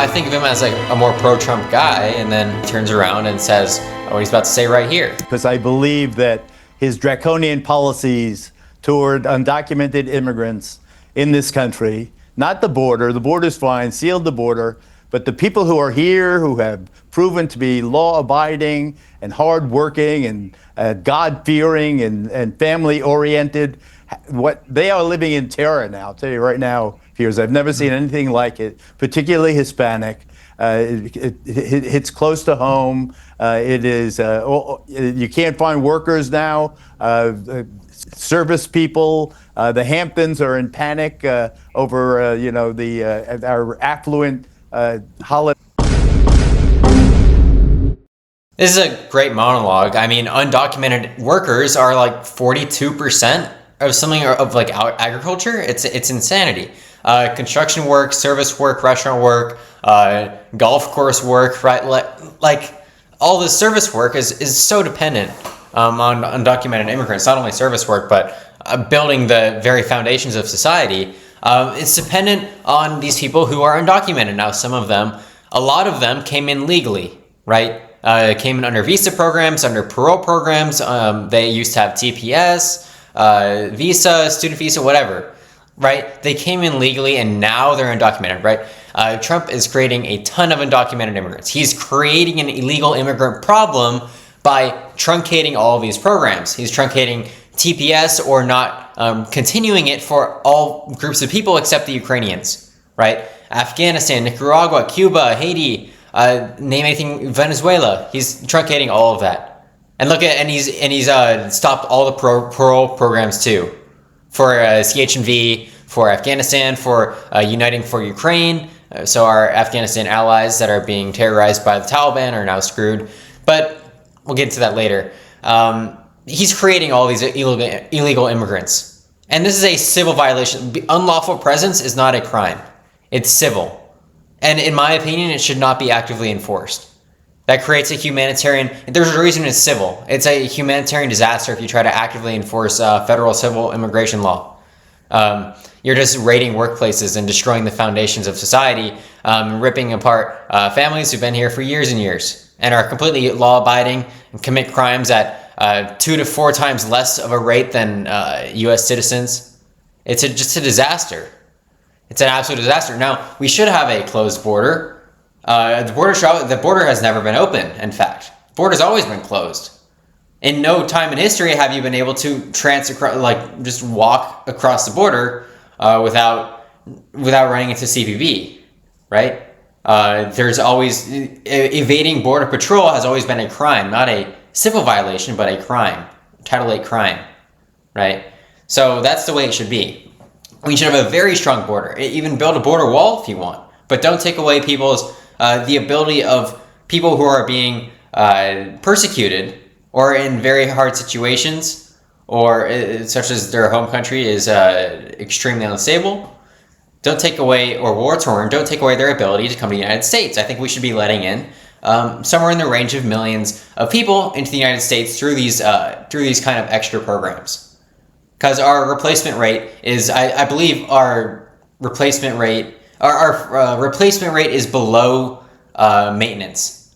I think of him as like a more pro-Trump guy, and then turns around and says what he's about to say right here. Because I believe that his draconian policies toward undocumented immigrants in this country, not the border's fine, sealed the border, but the people who are here, who have proven to be law-abiding and hardworking and God-fearing and family-oriented, what they are living in terror now. I'll tell you right now, Piers, I've never seen anything like it, particularly Hispanic. It hits close to home. You can't find workers now, service people. The Hamptons are in panic over our affluent holiday. This is a great monologue. I mean, undocumented workers are like 42% of something of like agriculture. It's insanity. Construction work, service work, restaurant work, golf course work, right? Like all this service work is so dependent on undocumented immigrants. Not only service work, but building the very foundations of society. It's dependent on these people who are undocumented. Now, a lot of them came in legally, right? Came in under visa programs, under parole programs. They used to have TPS, visa, student visa, whatever, right? They came in legally and now they're undocumented, right? Trump is creating a ton of undocumented immigrants. He's creating an illegal immigrant problem by truncating all of these programs. He's truncating TPS or not continuing it for all groups of people except the Ukrainians, right? Afghanistan, Nicaragua, Cuba, Haiti, name anything, Venezuela. He's truncating all of that. And he's stopped all the parole programs too, for CH&V, for Afghanistan, for Uniting for Ukraine. So our Afghanistan allies that are being terrorized by the Taliban are now screwed. But we'll get into that later. He's creating all these illegal immigrants. And this is a civil violation. Unlawful presence is not a crime. It's civil. And in my opinion, it should not be actively enforced. That creates a humanitarian, there's a reason it's civil. It's a humanitarian disaster if you try to actively enforce federal civil immigration law. You're just raiding workplaces and destroying the foundations of society, ripping apart families who've been here for years and years and are completely law-abiding and commit crimes at 2 to 4 times less of a rate than U.S. citizens. It's just a disaster. It's an absolute disaster. Now, we should have a closed border. The border has never been open, in fact. The border's always been closed. In no time in history have you been able to just walk across the border without running into CBP, right? There's always, evading border patrol has always been a crime, not a civil violation, but a crime, Title 8 crime, right? So that's the way it should be. We should have a very strong border. Even build a border wall if you want, but don't take away the ability of people who are being persecuted or in very hard situations, or such as their home country is extremely unstable. Don't take away, or war-torn, don't take away their ability to come to the United States. I think we should be letting in somewhere in the range of millions of people into the United States through these kind of extra programs. Because our replacement rate is, I believe our replacement rate is below maintenance,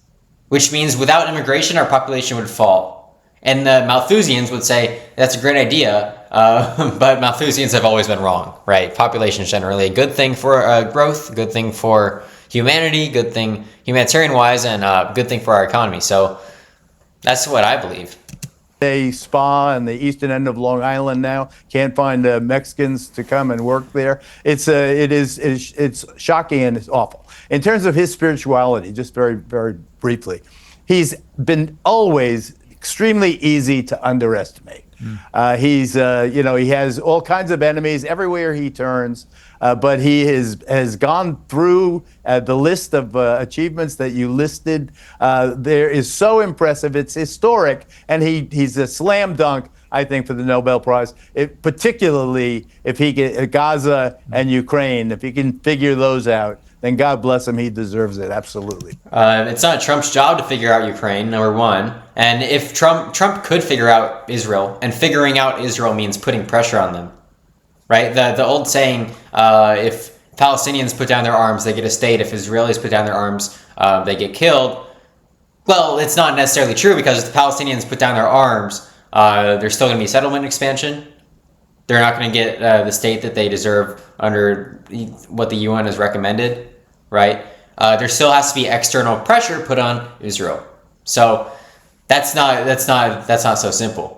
which means without immigration, our population would fall. And the Malthusians would say, that's a great idea, but Malthusians have always been wrong, right? Population is generally a good thing for growth, good thing for humanity, good thing humanitarian-wise, and good thing for our economy. So that's what I believe. A spa in the eastern end of Long Island now. Can't find Mexicans to come and work there. It's shocking and it's awful. In terms of his spirituality, just very, very briefly, he's been always extremely easy to underestimate. He has all kinds of enemies everywhere he turns, but he has gone through the list of achievements that you listed. There is so impressive, it's historic, and he's a slam dunk, I think, for the Nobel Prize, particularly if he get Gaza and Ukraine, if he can figure those out. Then God bless him, he deserves it, absolutely. It's not Trump's job to figure out Ukraine, number one. And if Trump could figure out Israel, and figuring out Israel means putting pressure on them, right? The old saying, if Palestinians put down their arms, they get a state. If Israelis put down their arms, they get killed. Well, it's not necessarily true, because if the Palestinians put down their arms, there's still going to be settlement expansion. They're not going to get the state that they deserve under what the UN has recommended, right? There still has to be external pressure put on Israel. So that's not so simple.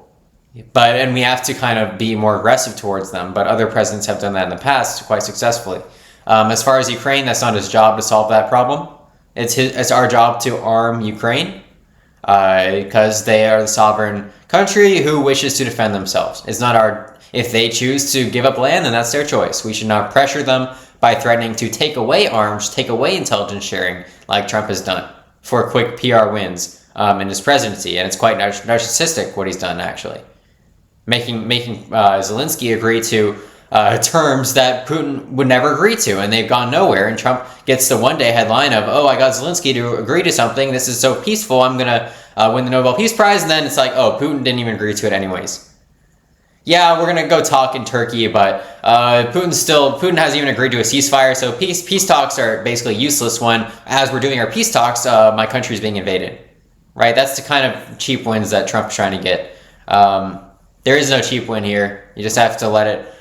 And we have to kind of be more aggressive towards them. But other presidents have done that in the past quite successfully. As far as Ukraine, that's not his job to solve that problem. It's our job to arm Ukraine, because they are the sovereign country who wishes to defend themselves. It's not our. If they choose to give up land, then that's their choice. We should not pressure them by threatening to take away arms, take away intelligence sharing, like Trump has done for quick PR wins in his presidency. And it's quite narcissistic what he's done, actually. Making Zelensky agree to terms that Putin would never agree to, and they've gone nowhere. And Trump gets the one-day headline of, "Oh, I got Zelensky to agree to something. This is so peaceful. I'm gonna win the Nobel Peace Prize." And then it's like, "Oh, Putin didn't even agree to it anyways." Yeah, we're gonna go talk in Turkey, but Putin hasn't even agreed to a ceasefire. So peace talks are basically useless when, as we're doing our peace talks, my country's being invaded. Right? That's the kind of cheap wins that Trump's trying to get. There is no cheap win here. You just have to let it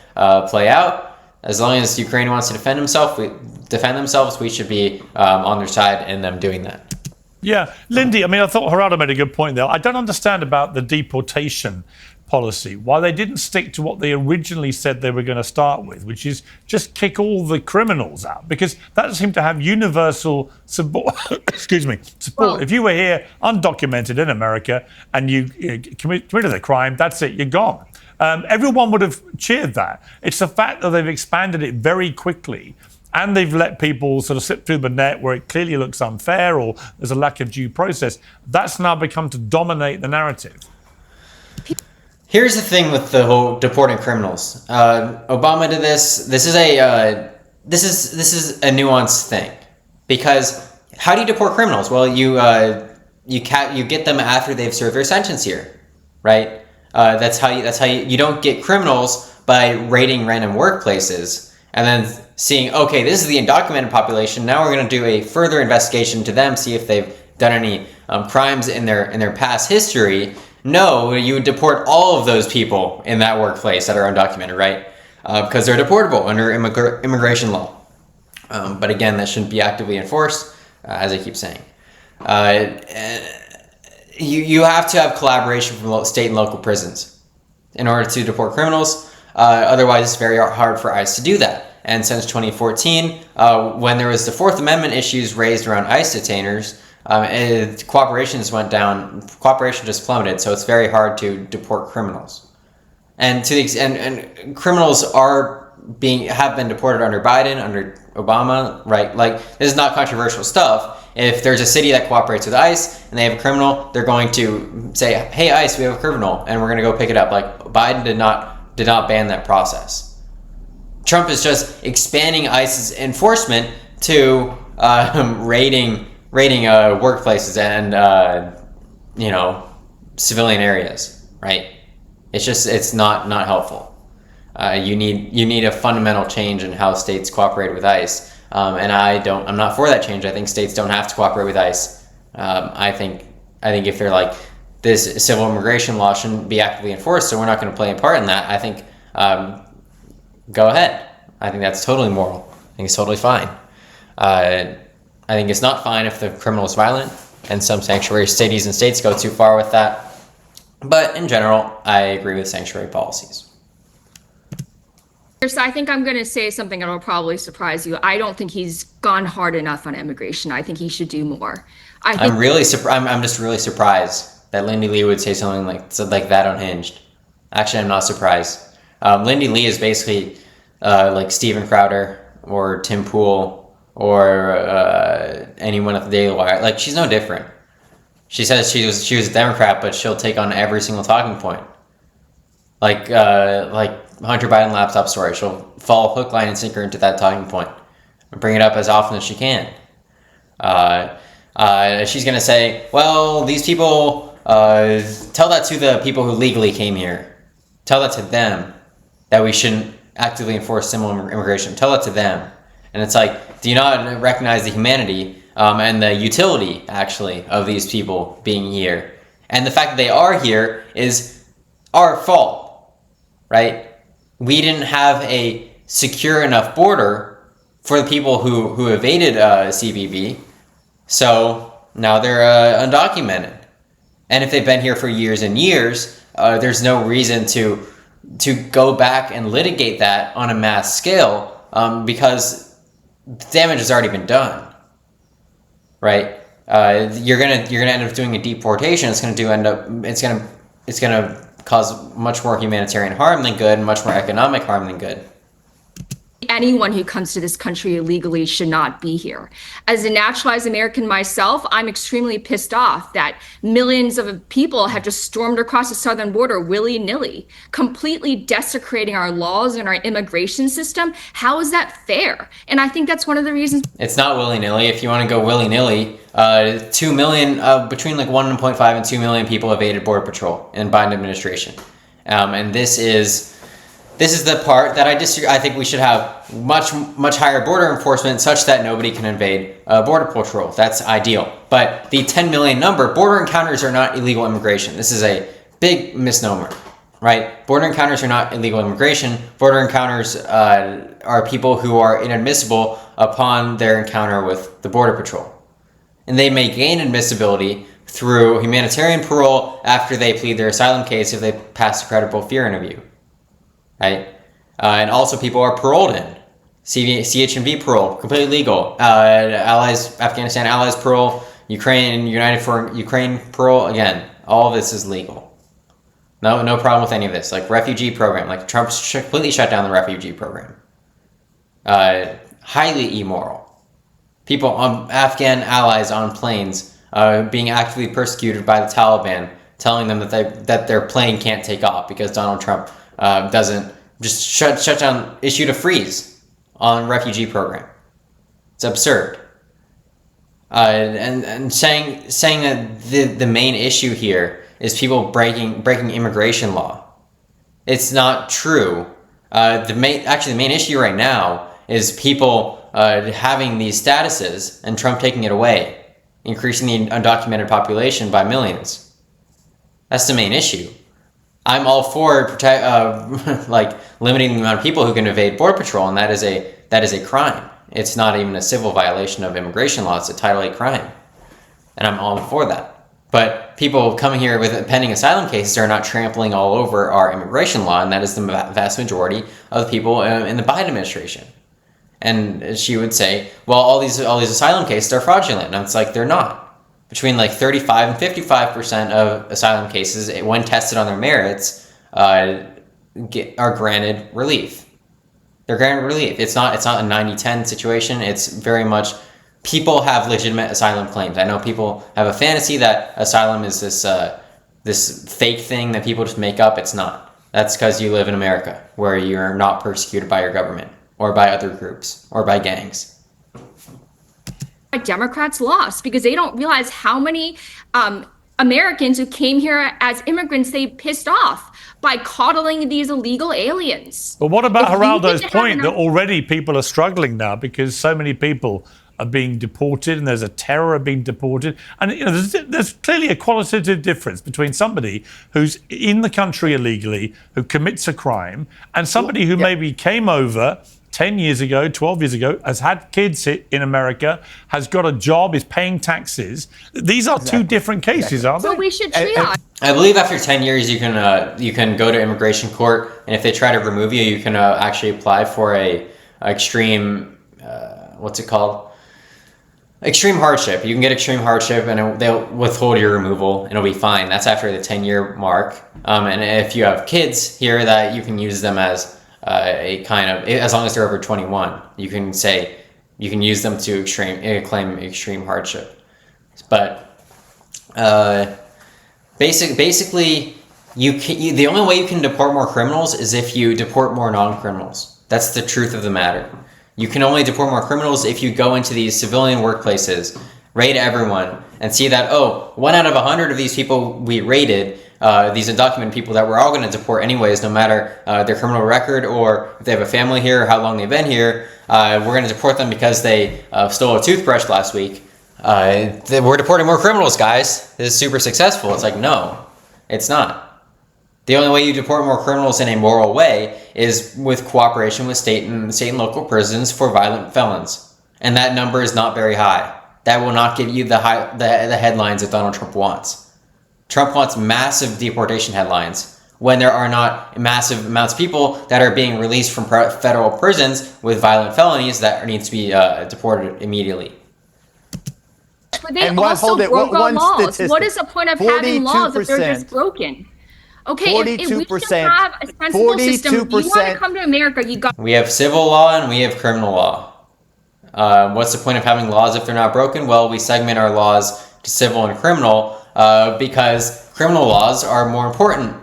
play out. As long as Ukraine wants to defend themselves, we should be on their side in them doing that. Yeah, Lindy, I mean, I thought Gerardo made a good point there. I don't understand about the deportation policy, why they didn't stick to what they originally said they were going to start with, which is just kick all the criminals out, because that seemed to have universal support. Excuse me, support. Well, if you were here undocumented in America and you committed a crime, that's it, you're gone. Everyone would have cheered that. It's the fact that they've expanded it very quickly, and they've let people sort of slip through the net where it clearly looks unfair or there's a lack of due process. That's now become to dominate the narrative. Here's the thing with the whole deporting criminals. Obama did this. This is a nuanced thing, because how do you deport criminals? Well, you get them after they've served their sentence here, right? That's how you don't get criminals by raiding random workplaces and then seeing, okay, this is the undocumented population. Now we're going to do a further investigation to them, see if they've done any crimes in their past history. No, you would deport all of those people in that workplace that are undocumented, right? Because they're deportable under immigration law. But again, that shouldn't be actively enforced, as I keep saying. You have to have collaboration from state and local prisons in order to deport criminals. Otherwise, it's very hard for ICE to do that. And since 2014, when there was the Fourth Amendment issues raised around ICE detainers, cooperation went down. Cooperation just plummeted, so it's very hard to deport criminals. And and criminals have been deported under Biden, under Obama, right? Like, this is not controversial stuff. If there's a city that cooperates with ICE and they have a criminal, they're going to say, "Hey, ICE, we have a criminal," and we're going to go pick it up. Like, Biden did not ban that process. Trump is just expanding ICE's enforcement to raiding workplaces and civilian areas, right? It's not helpful. You need a fundamental change in how states cooperate with ICE, and I'm not for that change. I think states don't have to cooperate with ICE. I think if they're like, this civil immigration law shouldn't be actively enforced, so we're not going to play a part in that, I think go ahead. I think that's totally moral. I think it's totally fine. I think it's not fine if the criminal is violent, and some sanctuary cities and states go too far with that. But in general, I agree with sanctuary policies. So I think I'm going to say something that will probably surprise you. I don't think he's gone hard enough on immigration. I think he should do more. I'm just really surprised that Lindy Lee would say something like that unhinged. Actually, I'm not surprised. Lindy Lee is basically like Steven Crowder or Tim Pool or anyone at the Daily Wire. Like, she's no different. She says she was a Democrat, but she'll take on every single talking point. Like Hunter Biden laptop story. She'll fall hook, line, and sinker into that talking point and bring it up as often as she can. She's going to say, well, these people, tell that to the people who legally came here. Tell that to them, that we shouldn't actively enforce similar immigration. Tell that to them. And it's like, do you not recognize the humanity and the utility, actually, of these people being here? And the fact that they are here is our fault, right? We didn't have a secure enough border for the people who evaded CBP, so now they're undocumented. And if they've been here for years and years, there's no reason to go back and litigate that on a mass scale because the damage has already been done, right? You're gonna end up doing a deportation. It's gonna cause much more humanitarian harm than good, and much more economic harm than good. Anyone who comes to this country illegally should not be here. As a naturalized American myself, I'm extremely pissed off that millions of people have just stormed across the southern border willy-nilly, completely desecrating our laws and our immigration system. How is that fair? And I think that's one of the reasons. It's not willy-nilly. If you want to go willy-nilly, 2 million, between like 1.5 and 2 million people evaded Border Patrol in Biden administration. And this is the part that I disagree. I think we should have much higher border enforcement such that nobody can invade Border Patrol. That's ideal. But the 10 million number, border encounters are not illegal immigration. This is a big misnomer, right? Border encounters are not illegal immigration. Border encounters are people who are inadmissible upon their encounter with the Border Patrol. And they may gain admissibility through humanitarian parole after they plead their asylum case if they pass a credible fear interview. Right? And also people are paroled in. CHV parole, completely legal. Afghanistan allies parole, United for Ukraine parole, again, all of this is legal. No problem with any of this. Like refugee program, like Trump completely shut down the refugee program. Highly immoral. People, Afghan allies on planes being actively persecuted by the Taliban, telling them that their plane can't take off because Donald Trump doesn't just shut down, issued a freeze on refugee program. It's absurd. And saying that the main issue here is people breaking immigration law. It's not true. The main issue right now is people having these statuses and Trump taking it away, increasing the undocumented population by millions. That's the main issue. I'm all for limiting the amount of people who can evade Border Patrol, and that is a crime. It's not even a civil violation of immigration law. It's a Title VIII crime, and I'm all for that. But people coming here with pending asylum cases are not trampling all over our immigration law, and that is the vast majority of the people in the Biden administration. And she would say, well, all these asylum cases are fraudulent, and it's like they're not. Between like 35 and 55% of asylum cases, when tested on their merits, are granted relief. They're granted relief. It's not a 90-10 situation. It's very much people have legitimate asylum claims. I know people have a fantasy that asylum is this fake thing that people just make up. It's not. That's because you live in America, where you're not persecuted by your government or by other groups or by gangs. Democrats lost because they don't realize how many Americans who came here as immigrants they pissed off by coddling these illegal aliens. But what about Geraldo's point that already people are struggling now because so many people are being deported and there's a terror of being deported? And there's clearly a qualitative difference between somebody who's in the country illegally, who commits a crime, and somebody who maybe came over 10 years ago, 12 years ago, has had kids in America, has got a job, is paying taxes. These are two different cases, aren't they? So we should triage. I believe after 10 years, you can go to immigration court, and if they try to remove you, you can actually apply for a extreme, what's it called? Extreme hardship. You can get extreme hardship, and they'll withhold your removal, and it'll be fine. That's after the 10-year mark. And if you have kids here, that you can use them as a kind of, as long as they're over 21, you can use them to claim extreme hardship. But basically, the only way you can deport more criminals is if you deport more non-criminals. That's the truth of the matter. You can only deport more criminals if you go into these civilian workplaces, raid everyone, and see that 1 out of 100 of these people we raided these undocumented people that we're all going to deport anyways, no matter their criminal record or if they have a family here or how long they've been here. We're going to deport them because they stole a toothbrush last week. We're deporting more criminals, guys. This is super successful. It's like, no, it's not. The only way you deport more criminals in a moral way is with cooperation with state and local prisons for violent felons. And that number is not very high. That will not give you the headlines that Donald Trump wants. Trump wants massive deportation headlines when there are not massive amounts of people that are being released from federal prisons with violent felonies that need to be deported immediately. But they also broke our laws. What is the point of having laws if they're just broken? Okay, if we should have a sensible system, if you want to come to America, you got... We have civil law and we have criminal law. What's the point of having laws if they're not broken? Well, we segment our laws to civil and criminal because criminal laws are more important.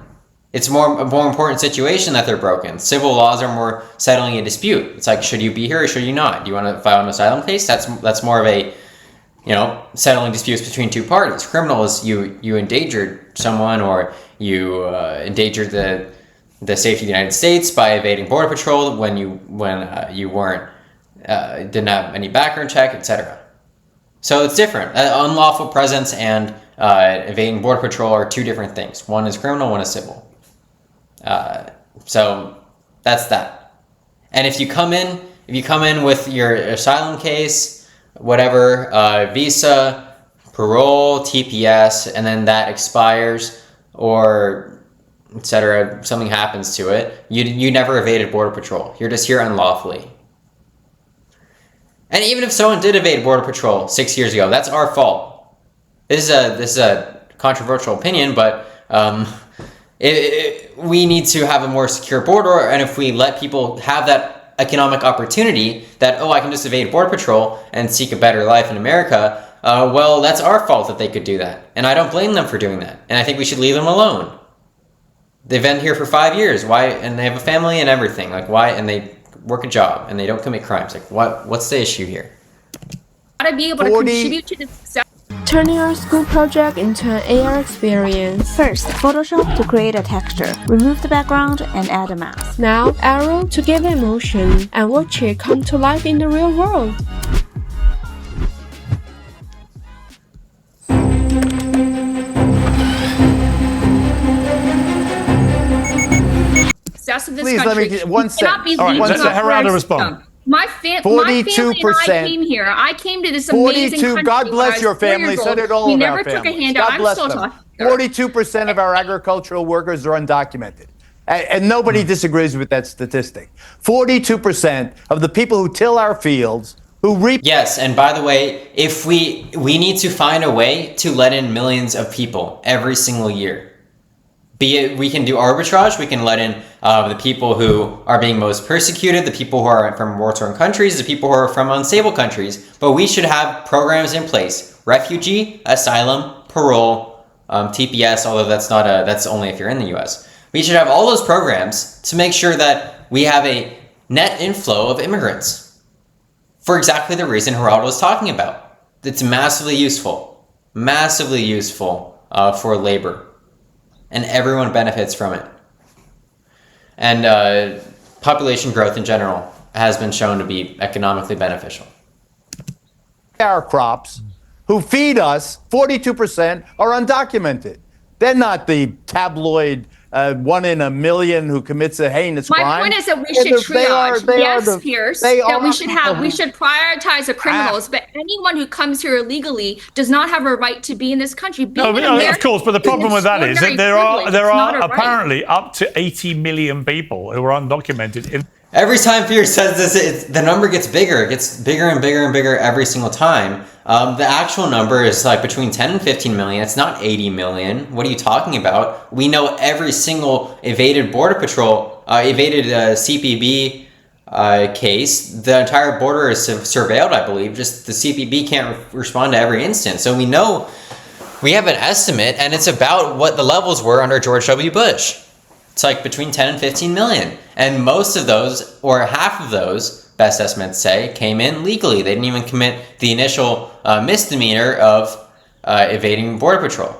It's a more important situation that they're broken. Civil laws are more settling a dispute. It's like, should you be here or should you not? Do you want to file an asylum case? That's more of a, settling disputes between two parties. Criminal is you endangered someone or you endangered the safety of the United States by evading Border Patrol when you weren't didn't have any background check, etc. So it's different. Unlawful presence and evading Border Patrol are two different things. One is criminal, one is civil. So that's that. And if you come in with your asylum case, whatever, visa, parole, TPS, and then that expires or etc., something happens to it, you never evaded Border Patrol. You're just here unlawfully. And even if someone did evade Border Patrol 6 years ago, that's our fault. This is a controversial opinion, but we need to have a more secure border, and if we let people have that economic opportunity that, I can just evade Border Patrol and seek a better life in America, well, that's our fault that they could do that. And I don't blame them for doing that. And I think we should leave them alone. They've been here for 5 years. Why? And they have a family and everything. Like, why? And they work a job and they don't commit crimes. Like, what's the issue here? Gotta be able to contribute to the success. Turning your school project into an AR experience. First, Photoshop to create a texture. Remove the background and add a mask. Now, Arrow to give emotion and watch it come to life in the real world. Success of this Please country. let me get one second. All right, let's let Gerardo respond. My family and I came here. I came to this amazing country. God bless your family. So did all of our families. We never took a handout. I'm still talking. 42% of our agricultural workers are undocumented. And nobody disagrees with that statistic. 42% of the people who till our fields, who reap... Yes, and by the way, if we need to find a way to let in millions of people every single year. Be it, we can do arbitrage, we can let in the people who are being most persecuted, the people who are from war-torn countries, the people who are from unstable countries, but we should have programs in place. Refugee, asylum, parole, TPS, although that's only if you're in the US. We should have all those programs to make sure that we have a net inflow of immigrants. For exactly the reason Geraldo was talking about. It's massively useful for labor. And everyone benefits from it. And population growth in general has been shown to be economically beneficial. Our crops, who feed us, 42% are undocumented. They're not the tabloid 1 in a million who commits a heinous crime. My point is that we should triage. Yes, Pierce, that we should prioritize the criminals, but anyone who comes here illegally does not have a right to be in this country. No, of course, but the problem with that is that there are apparently up to 80 million people who are undocumented. Every time Pierce says this, the number gets bigger. It gets bigger and bigger and bigger every single time. The actual number is like between 10 and 15 million. It's not 80 million. What are you talking about? We know every single evaded Border Patrol, evaded CPB case. The entire border is surveilled, I believe. Just the CPB can't respond to every instance. So we know, we have an estimate, and it's about what the levels were under George W. Bush. It's like between 10 and 15 million. And most of those, or half of those, best estimates say, came in legally. They didn't even commit the initial misdemeanor of evading Border Patrol.